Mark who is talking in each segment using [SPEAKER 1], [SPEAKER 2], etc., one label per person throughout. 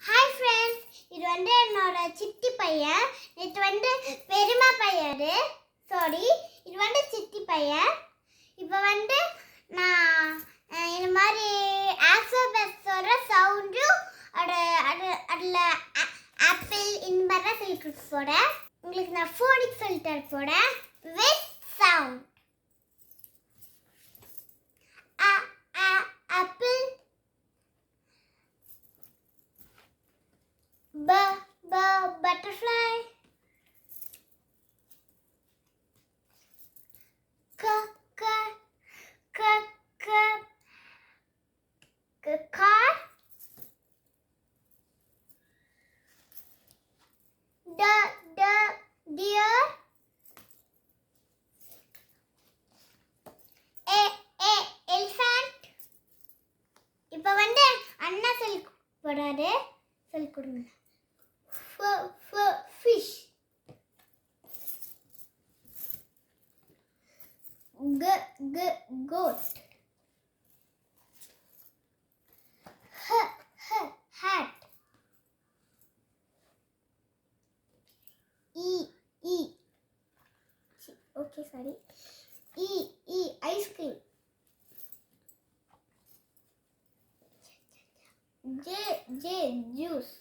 [SPEAKER 1] Hi friends, இது என்னோட சித்தி பையன். இது பெரியம்மா பையன். இது சித்தி பையன். இப்போ நான் இந்த மாதிரி ஆல்ஃபபெட்ஸோட சவுண்டும் அதில் ஆப்பிள் இந்த மாதிரி சொல்லி கொடுக்க போகிறேன். உங்களுக்கு நான் ஃபோனிக் சொல்லி தர போகிறேன் with sound. Apple. Butterfly. Car. Deer. Elephant. இப்போ அண்ணா சொல்லி போறாரு, சொல்லி கொடுங்க. Fish. Goat. Hat. Okay, sorry. Ice cream. Juice.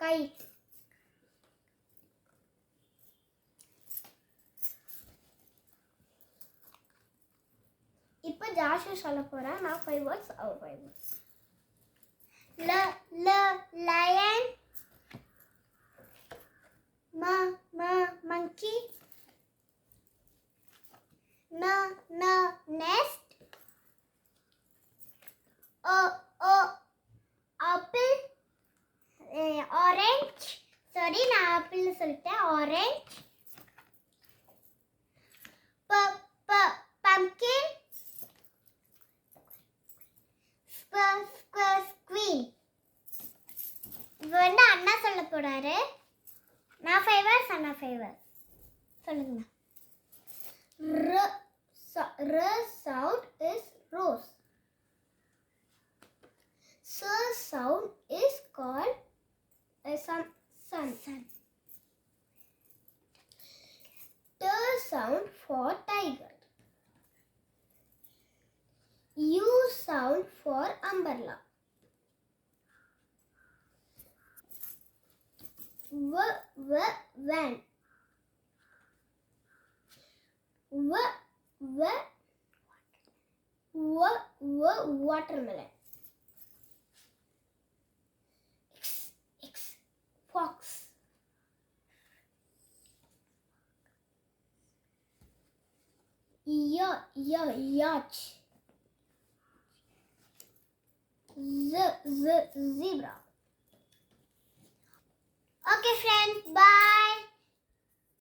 [SPEAKER 1] Kite. இப்போ ஜாஷு சொல்ல போறேன். நான் 5 words, அவர் 5 words. Lion. Monkey. Nest. Apple. Orange. Sorry, நான் ஆப்பிள் சொல்லிட்டேன். Orange. Pumpkin. Queen. இப்போ அண்ணா சொல்ல போறாரு. நான் 5 words, அண்ணா 5 words. சொல்லுங்க. R sound is rose. Sound is called sun. T sound for tiger. U sound for umbrella. Van. Watermelon. Fox. Yacht. Zebra. Okay friends, bye.